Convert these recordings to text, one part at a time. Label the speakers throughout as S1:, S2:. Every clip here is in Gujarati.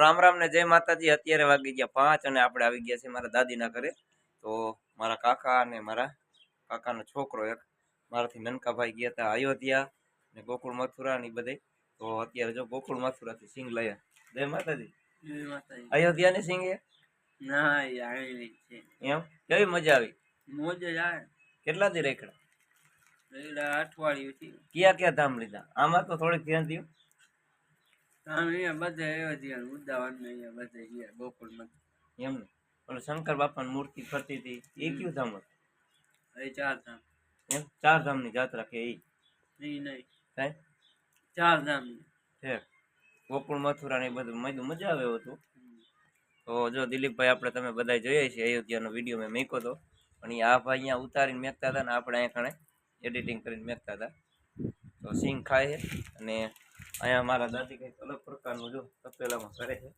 S1: રામ રામ ને જય માતાજી। અત્યારે વાગી ગયા 5 અને આપણે આવી ગયા છે મારા દાદીના ઘરે। તો મારા કાકા અને મારા કાકાનો છોકરો એક મારાથી નનકા ભાઈ ગયા હતા અયોધ્યા ને ગોકુળ મથુરા ને બધે। તો અત્યારે જો ગોકુળ મથુરા થી સિંગ લાયા। જય માતાજી।
S2: જય માતાજી।
S1: અયોધ્યા ની સિંગ
S2: ના યાર છે
S1: એમ કેવી મજા આવી?
S2: મોજ જ આવે।
S1: કેટલા દી રેખડા?
S2: રેખડા અઠવાડિયું થી।
S1: ક્યાં ક્યાં ધામ લીધા? આમાં તો થોડીક ધ્યાન દો।
S2: બધે અયોધ્યા ઉદાવાન ને બધે ગયા ગોકુળ માં
S1: એમ ને ઓલો શંકર બાપાની મૂર્તિ ફરતી હતી એ કયું ધામ હતું?
S2: એ 4 ધામ।
S1: એમ 4 ધામની યાત્રા કે એ
S2: નહીં
S1: કાંઈ
S2: 4 ધામ
S1: છે। ગોકુળ મથુરા ને બધું મજા આવે એવું હતું। તો જો દિલીપભાઈ આપણે તમે બધા જોઈએ છીએ અયોધ્યાનો વિડીયો મેં મૂક્યો હતો પણ આ ભાઈ અહીંયા ઉતારીને મેકતા હતા ને આપણે અહીંયા કણે એડિટિંગ કરીને મેકતા હતા। તો સિંગ ખાય છે અને અહીંયા મારા દાદી કંઈક અલગ પ્રકારનું જો તપેલામાં કરે છે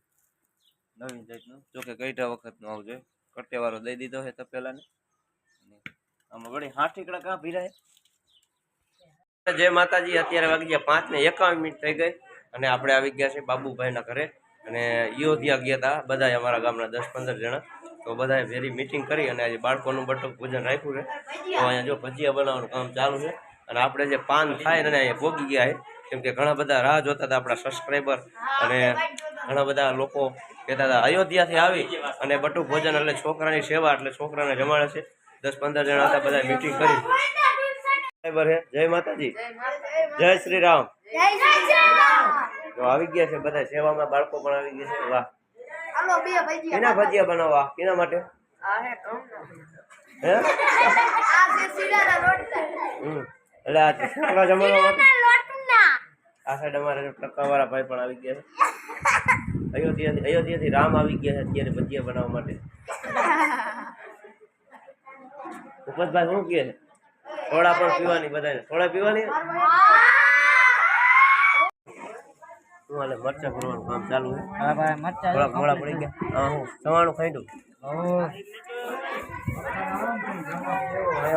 S1: નવીન જાતનું। જો કે ગઈઢા વખતનું આવું જોઈએ કટેવાળો દઈ દીધો છે તપેલાને। આમાં વળી 60 ટીકડા કાં ભીરાય? જય માતાજી। અત્યારે વાગી ગયા 5:51 થઈ ગઈ અને આપણે આવી ગયા છે બાબુભાઈના ઘરે અને અયોધ્યા ગયા હતા બધા અમારા ગામના 10-15 જણા। તો બધાએ વેરી મીટિંગ કરી અને આજે બાળકોનું બટુક પૂજન રાખ્યું છે। તો અહીંયા જો ભજીયા બનાવવાનું કામ ચાલુ છે અને આપણે જે પાન થાય ને અહીંયા ભોગી ગયા છે કેમ કે ઘણા બધા રાહ જોતા હતા આપણા સબસ્ક્રાઈબર અને ઘણા બધા લોકો કહેતા હતા અયોધ્યાથી આવી અને બટુક ભોજન એટલે છોકરાની સેવા એટલે છોકરાને જમાડે છે। 10-15 જણા હતા બધા મીટિંગ કરી। જય માતાજી। જય શ્રી રામ। તો આવી ગયા છે બધા સેવામાં બાળકો પણ આવી ગયા છે। વાહ કેના ભજીયા બનાવવા કેના માટે? હે એટલે આ છોકરા જમાડવા માટે આ સાઈડ અમારે ટક્કાવાળા ભાઈ પણ આવી ગયા છે અયોધ્યાથી રામ આવી ગયા છે અત્યારે ભજીયા બનાવવા માટે। ઉપતભાઈ શું કહે છે? સોડા પણ પીવાની બધાને સોડા પીવાની શું હાલે? મરચા ભરવાનું કામ ચાલુ છે। થોડા મોડા પડી ગયા હા હું સવાણું ખાઈ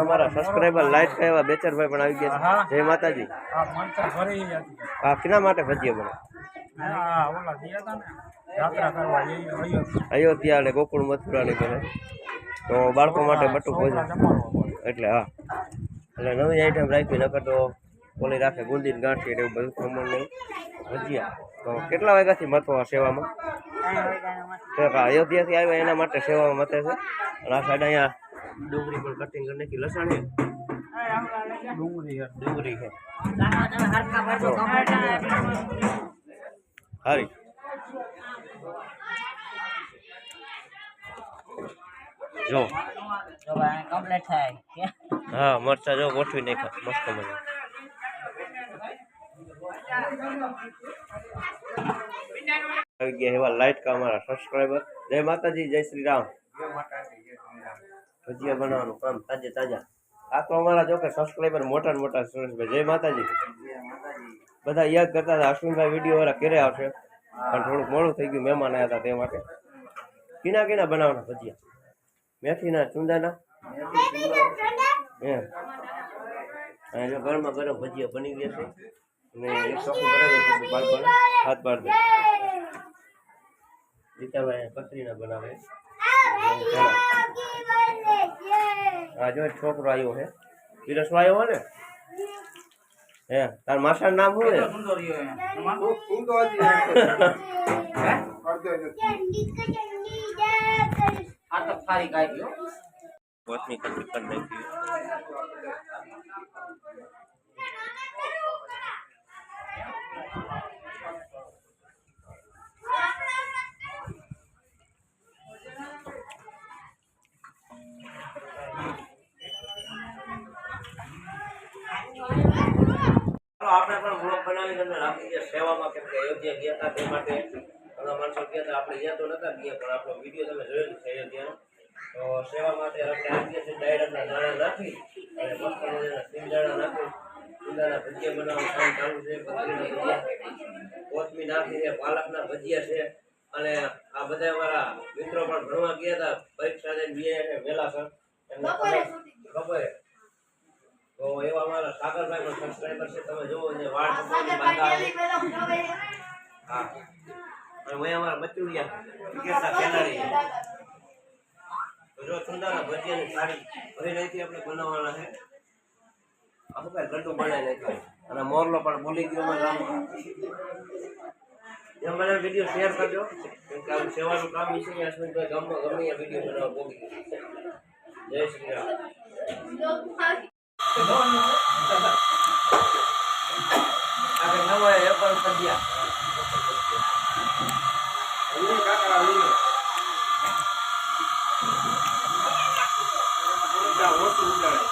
S1: અમારા સબસ્ક્રાઈબર લાઈટ કહેવા બેચરભાઈ પણ આવી ગયા છે। જય માતાજી। હા કેના માટે ભજીયા બને? અયોધ્યા અને ગોકુળ મથુરા ની બને તો બાળકો માટે બટુક ભોજન એટલે હા એટલે નવી આઈટમ રાખી નકર તો ઓલી રાખે ગુંદીને ગાંઠી એવું બધું ખમણ નહીં ભજીયા। તો કેટલા વાગ્યાથી મથો સેવામાં? અયોધ્યાથી આવ્યા એના માટે સેવામાં મથે છે અને આ સાઈડ અહીંયા ડુંગળી પણ કટિંગ કરી નાખી લસણ છે ડુંગળી છે હારી જો હા મરચા જો ગોઠવી નાખ્યા મસ્ત મજા। આવી ગયા એવા લાઈટ કા અમારા સબસ્ક્રાઈબર। જય માતાજી। જય શ્રી રામ। ભજીયા બનાવવાનું કામ તાજે તાજા આ તો અમારા જો કે સબસ્ક્રાઈબર મોટા ને મોટા સુરેશભાઈ। જય માતાજી। બધા યાદ કરતા હતા અશ્વિનભાઈ વિડીયો વાળા ક્યારે આવશે પણ થોડુંક મોડું થઈ ગયું મહેમાન આવ્યા હતા તે માટે। કિના કિના બનાવવાના ભજીયા? મેથીના ચુંદાના એમ અહીંયા ગરમા ગરમ ભજીયા બની ગયા છે અને એક ચોખ્ખું બનાવી બાળકોને હાથ બાર દે રીતાભાઈ કતરીના બનાવે। હા જો છોકરો આવ્યો છે પીરસવા આવ્યો ને હે તાર માસાનું નામ શું છે? કોથમી કટકી કરી નાખી। આપણે પણ બ્લોગ બનાવીને અમે રાખી ગયા સેવામાં કેમ કે અયોધ્યા ગયા હતા તે માટે ઘણા માણસો ગયા હતા આપણે ગયા તો નતા ગયા પણ આપણો વિડીયો તમે જોયેલું છે અયોધ્યાનો। તો સેવા માટે આપણે આવી ગયા છે ડાયરેક્ટના દાણા નાખી અને મસ્ત મજાના સિંગદાણા નાખી સિંગદાણા ભજીયા બનાવવાનું કામ ચાલુ છે। કોથમી નાખી છે પાલકના ભજીયા છે અને આ બધા અમારા મિત્રો પણ ભણવા ગયા હતા પરીક્ષા દઈને ગયા છે વેલાસર એમને ખબર તો એવા અમારા સાગરભાઈ નો સબસ્ક્રાઇબર છે તમે જોવો ને વાળ હા અને હું અમારા બચુડિયા ક્રિકેટના ખેલાડી છે. તો જો સુંદરના ભજીયાની સારી પહેલેથી આપણે બનાવવાના છે. આખું કાંઈ ગड्ढું બનાવી નાખ્યું અને મોરલો પણ બોલી ગયો અમારા ગામમાં. જેમ મને વિડીયો શેર કરજો કેમ કે આવું સેવાનું કામ છે. અશ્વિનભાઈ ગામમાં ગમે એ વિડીયો બનાવવા પોગી ગયો. જય શ્રી રામ. આગળ નવો એપલ ભજીયા કાકા ઓછું ઉડાડે.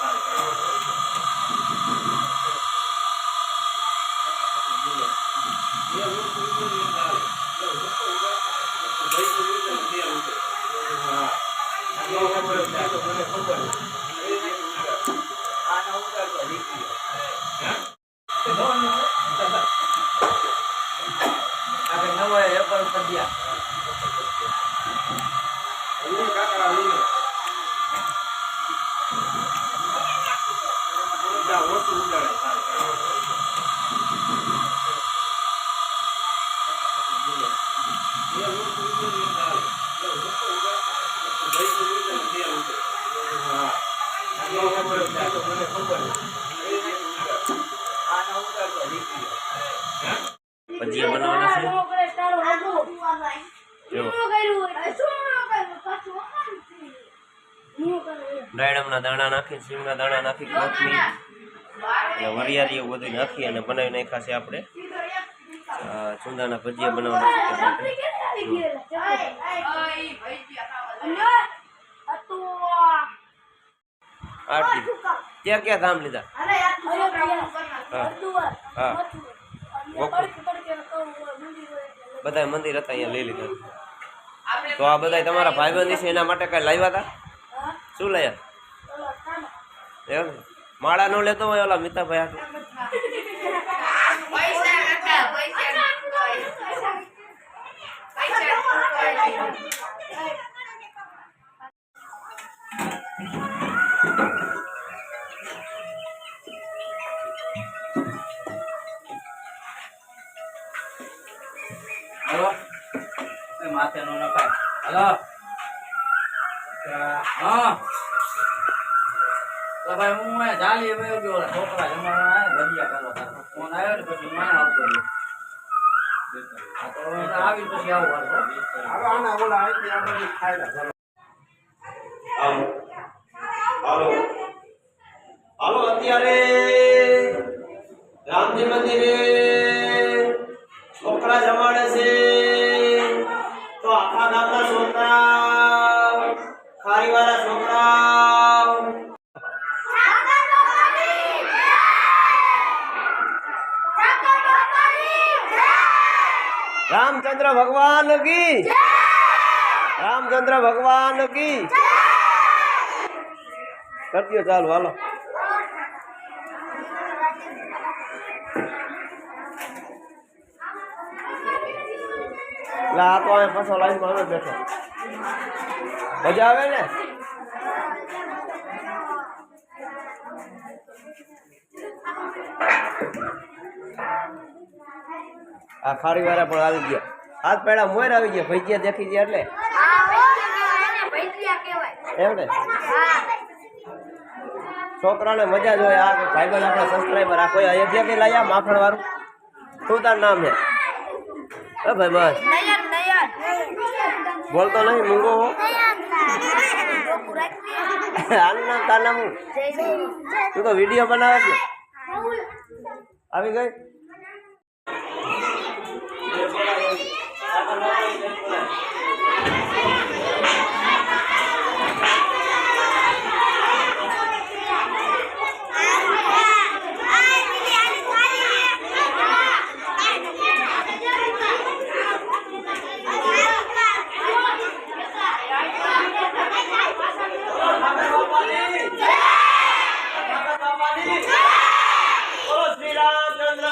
S1: નવો એપલ ભજીયા ઓછું ઉડાડે. ભજીયા બનાવવાના છે. ડાયણમના દાણા નાખી, સિંગના દાણા નાખી, કોથમીર અને વરિયાળી એવું બધું નાખી અને બનાવી નાખ્યા છે આપણે. ચૂંદાના ભજીયા બનાવવાના છે. આરતી ક્યાં ક્યાં ધામ લીધા? હા બધા મંદિર હતા અહીંયા લઈ લીધા. તો આ બધા તમારા ભાઈબંધી છે એના માટે કઈ લાવ્યા હતા? શું લાયા? એમ માળા નો લેતો હોય ઓલા મિતાભાઈ હાથે?
S2: હલો માથે નો નખાય. હલો હા તો ભાઈ હું જાલી વયો ગયો. છોકરા જમવાના ભજીયા કરવા ફોન આવ્યો ને પછી માણ આવતો રહ્યો. આવી પછી આવું
S1: હાલો અત્યારે રામજી મંદિરે છોકરા જમાડે છે. તો આખા ગામના છોકરા, ખારીવાળા છોકરા, રામચંદ્ર ભગવાન કી, રામચંદ્ર ભગવાન કી. કરજો ચાલુ હાલો. આ તો અહીં પાછો લાઈન માં આવે બેઠો. મજા આવે ને? આ ખારી વાળા પણ આવી ગયા. હાથ પેડા મોર આવી ગયા. ભજીયા દેખી ગયા એટલે એમ ને છોકરાને મજા જોઈએ. આ ભાઈબંધ આપણા સબસ્ક્રાઈબર આ કોઈ અયોધ્યા કે લાયા માખણ વાળું? શું તાર નામ છે? ભાઈ બસ બોલતો નહીં મૂંગો હો. આનું નામ તાર નામ? તું તો વિડીયો બનાવે છે. આવી ગઈ શ્રી રામચંદ્ર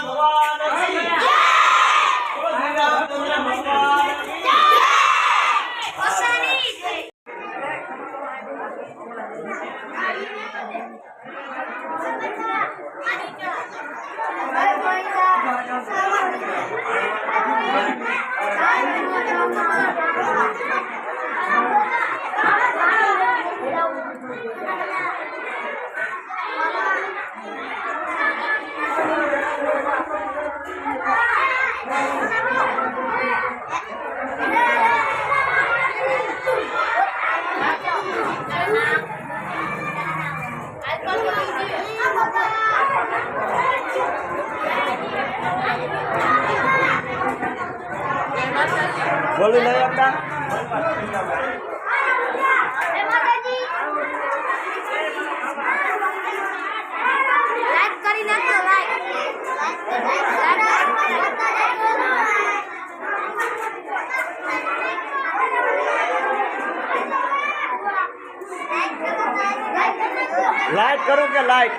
S3: બોલી લઈ આપતા
S4: લાઈક કરી નાખો
S3: લાઈક કરું કે લાઈક